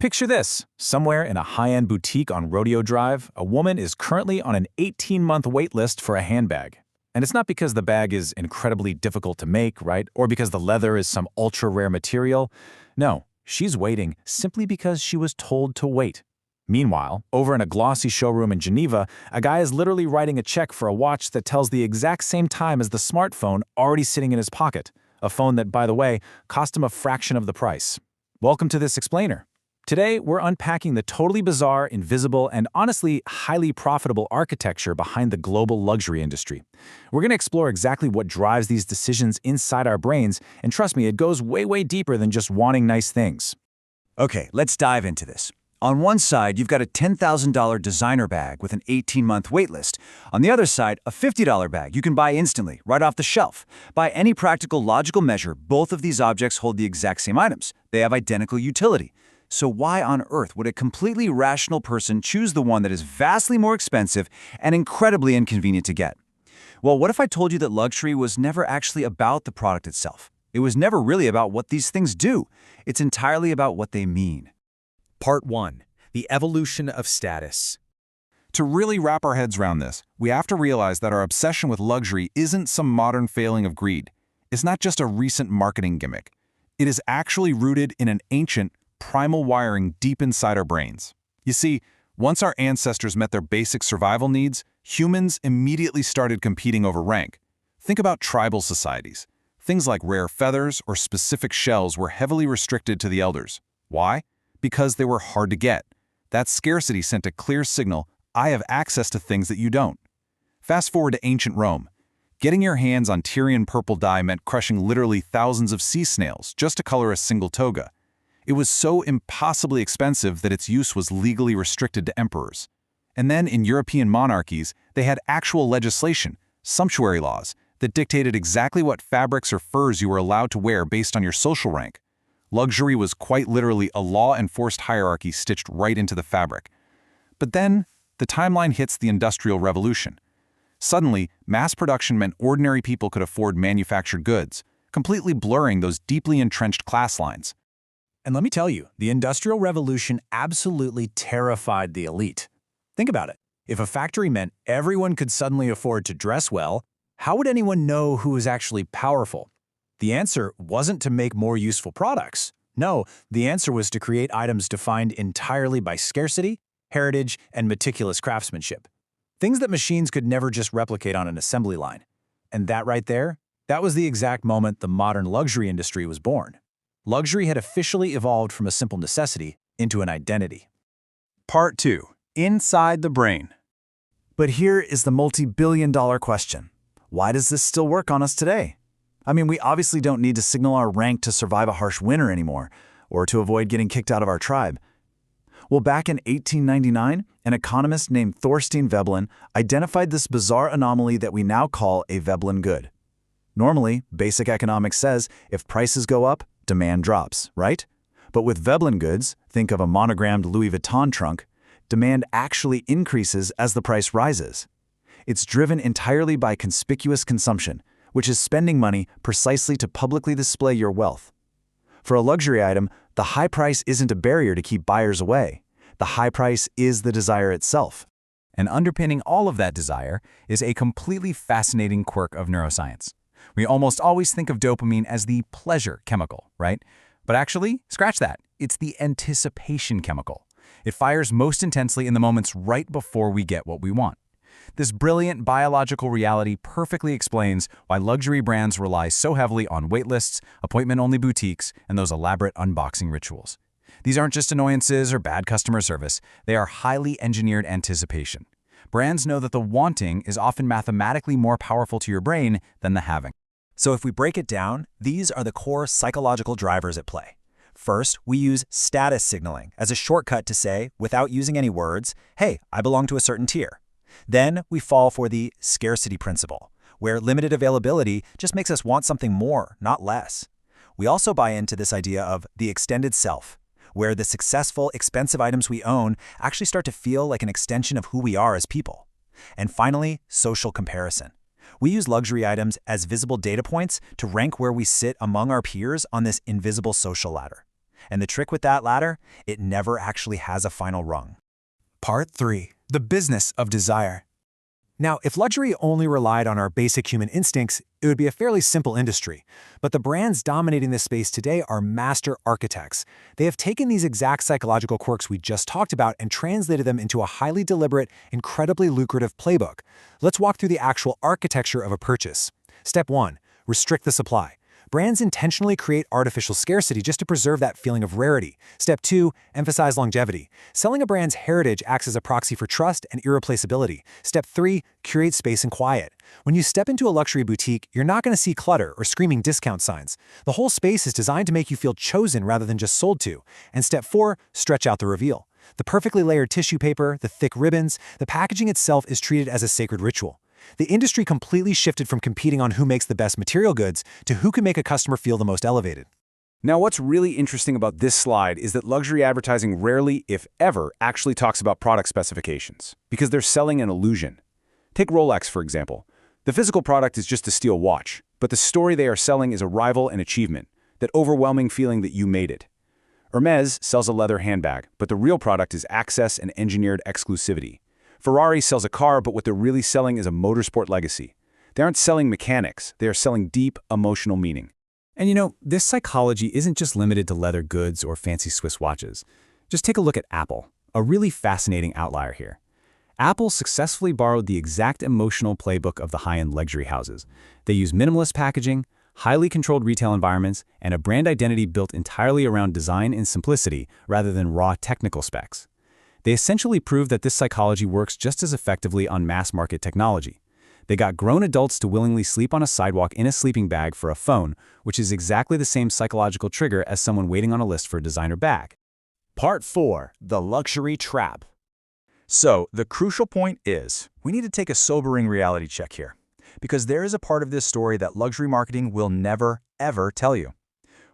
Picture this. Somewhere in a high-end boutique on Rodeo Drive, a woman is currently on an 18-month wait list for a handbag. And it's not because the bag is incredibly difficult to make, right? Or because the leather is some ultra-rare material. No, she's waiting simply because she was told to wait. Meanwhile, over in a glossy showroom in Geneva, a guy is literally writing a check for a watch that tells the exact same time as the smartphone already sitting in his pocket. A phone that, by the way, cost him a fraction of the price. Welcome to this explainer. Today, we're unpacking the totally bizarre, invisible, and honestly highly profitable architecture behind the global luxury industry. We're going to explore exactly what drives these decisions inside our brains, and trust me, it goes way deeper than just wanting nice things. Okay, let's dive into this. On one side, you've got a $10,000 designer bag with an 18-month waitlist. On the other side, a $50 bag you can buy instantly, right off the shelf. By any practical, logical measure, both of these objects hold the exact same items. They have identical utility. So why on earth would a completely rational person choose the one that is vastly more expensive and incredibly inconvenient to get? Well, what if I told you that luxury was never actually about the product itself? It was never really about what these things do. It's entirely about what they mean. Part 1. The Evolution of Status. To really wrap our heads around this, we have to realize that our obsession with luxury isn't some modern failing of greed. It's not just a recent marketing gimmick. It is actually rooted in an ancient, primal wiring deep inside our brains. You see, once our ancestors met their basic survival needs, humans immediately started competing over rank. Think about tribal societies. Things like rare feathers or specific shells were heavily restricted to the elders. Why? Because they were hard to get. That scarcity sent a clear signal: I have access to things that you don't. Fast forward to ancient Rome. Getting your hands on Tyrian purple dye meant crushing literally thousands of sea snails just to color a single toga. It was so impossibly expensive that its use was legally restricted to emperors. And then in European monarchies, they had actual legislation, sumptuary laws, that dictated exactly what fabrics or furs you were allowed to wear based on your social rank. Luxury was quite literally a law-enforced hierarchy stitched right into the fabric. But then, the timeline hits the Industrial Revolution. Suddenly, mass production meant ordinary people could afford manufactured goods, completely blurring those deeply entrenched class lines. And let me tell you, the Industrial Revolution absolutely terrified the elite. Think about it. If a factory meant everyone could suddenly afford to dress well, how would anyone know who was actually powerful? The answer wasn't to make more useful products. No, the answer was to create items defined entirely by scarcity, heritage, and meticulous craftsmanship. Things that machines could never just replicate on an assembly line. And that right there, that was the exact moment the modern luxury industry was born. Luxury had officially evolved from a simple necessity into an identity. Part 2. Inside the brain. But here is the multi-billion-dollar question. Why does this still work on us today? I mean, we obviously don't need to signal our rank to survive a harsh winter anymore, or to avoid getting kicked out of our tribe. Well, back in 1899, an economist named Thorstein Veblen identified this bizarre anomaly that we now call a Veblen good. Normally, basic economics says if prices go up, demand drops, right? But with Veblen goods, think of a monogrammed Louis Vuitton trunk, demand actually increases as the price rises. It's driven entirely by conspicuous consumption, which is spending money precisely to publicly display your wealth. For a luxury item, the high price isn't a barrier to keep buyers away. The high price is the desire itself. And underpinning all of that desire is a completely fascinating quirk of neuroscience. We almost always think of dopamine as the pleasure chemical, right? But actually, scratch that. It's the anticipation chemical. It fires most intensely in the moments right before we get what we want. This brilliant biological reality perfectly explains why luxury brands rely so heavily on waitlists, appointment-only boutiques, and those elaborate unboxing rituals. These aren't just annoyances or bad customer service. They are highly engineered anticipation. Brands know that the wanting is often mathematically more powerful to your brain than the having. So if we break it down, these are the core psychological drivers at play. First, we use status signaling as a shortcut to say, without using any words, hey, I belong to a certain tier. Then we fall for the scarcity principle, where limited availability just makes us want something more, not less. We also buy into this idea of the extended self, where the successful, expensive items we own actually start to feel like an extension of who we are as people. And finally, social comparison. We use luxury items as visible data points to rank where we sit among our peers on this invisible social ladder. And the trick with that ladder, it never actually has a final rung. Part 3. The business of desire. Now, if luxury only relied on our basic human instincts, it would be a fairly simple industry. But the brands dominating this space today are master architects. They have taken these exact psychological quirks we just talked about and translated them into a highly deliberate, incredibly lucrative playbook. Let's walk through the actual architecture of a purchase. Step 1. Restrict the supply. Brands intentionally create artificial scarcity just to preserve that feeling of rarity. Step 2. Emphasize longevity. Selling a brand's heritage acts as a proxy for trust and irreplaceability. Step 3. Curate space and quiet. When you step into a luxury boutique, you're not going to see clutter or screaming discount signs. The whole space is designed to make you feel chosen rather than just sold to. And step 4. Stretch out the reveal. The perfectly layered tissue paper, the thick ribbons, the packaging itself is treated as a sacred ritual. The industry completely shifted from competing on who makes the best material goods to who can make a customer feel the most elevated. Now, what's really interesting about this slide is that luxury advertising rarely, if ever, actually talks about product specifications, because they're selling an illusion. Take Rolex, for example. The physical product is just a steel watch, but the story they are selling is arrival and achievement, that overwhelming feeling that you made it. Hermès sells a leather handbag, but the real product is access and engineered exclusivity. Ferrari sells a car, but what they're really selling is a motorsport legacy. They aren't selling mechanics, they are selling deep, emotional meaning. And you know, this psychology isn't just limited to leather goods or fancy Swiss watches. Just take a look at Apple, a really fascinating outlier here. Apple successfully borrowed the exact emotional playbook of the high-end luxury houses. They use minimalist packaging, highly controlled retail environments, and a brand identity built entirely around design and simplicity rather than raw technical specs. They essentially proved that this psychology works just as effectively on mass-market technology. They got grown adults to willingly sleep on a sidewalk in a sleeping bag for a phone, which is exactly the same psychological trigger as someone waiting on a list for a designer bag. Part 4. The luxury trap. So, the crucial point is, we need to take a sobering reality check here, because there is a part of this story that luxury marketing will never, ever tell you.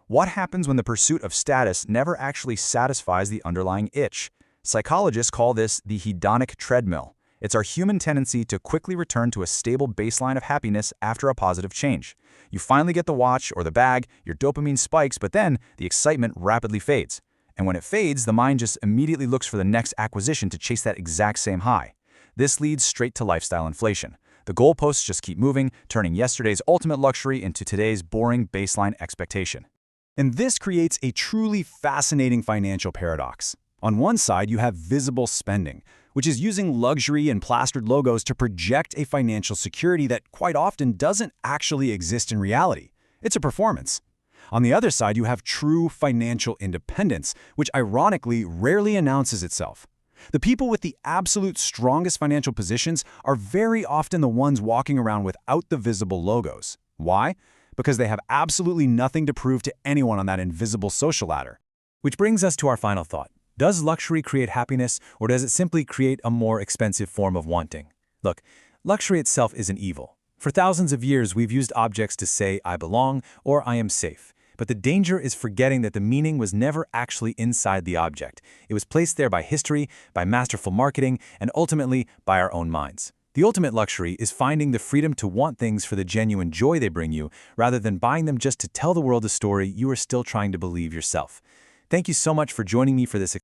What happens when the pursuit of status never actually satisfies the underlying itch? Psychologists call this the hedonic treadmill. It's our human tendency to quickly return to a stable baseline of happiness after a positive change. You finally get the watch or the bag, your dopamine spikes, but then the excitement rapidly fades. And when it fades, the mind just immediately looks for the next acquisition to chase that exact same high. This leads straight to lifestyle inflation. The goalposts just keep moving, turning yesterday's ultimate luxury into today's boring baseline expectation. And this creates a truly fascinating financial paradox. On one side, you have visible spending, which is using luxury and plastered logos to project a financial security that quite often doesn't actually exist in reality. It's a performance. On the other side, you have true financial independence, which ironically rarely announces itself. The people with the absolute strongest financial positions are very often the ones walking around without the visible logos. Why? Because they have absolutely nothing to prove to anyone on that invisible social ladder. Which brings us to our final thought. Does luxury create happiness, or does it simply create a more expensive form of wanting? Look, luxury itself isn't evil. For thousands of years, we've used objects to say, I belong, or I am safe. But the danger is forgetting that the meaning was never actually inside the object. It was placed there by history, by masterful marketing, and ultimately by our own minds. The ultimate luxury is finding the freedom to want things for the genuine joy they bring you, rather than buying them just to tell the world a story you are still trying to believe yourself. Thank you so much for joining me for this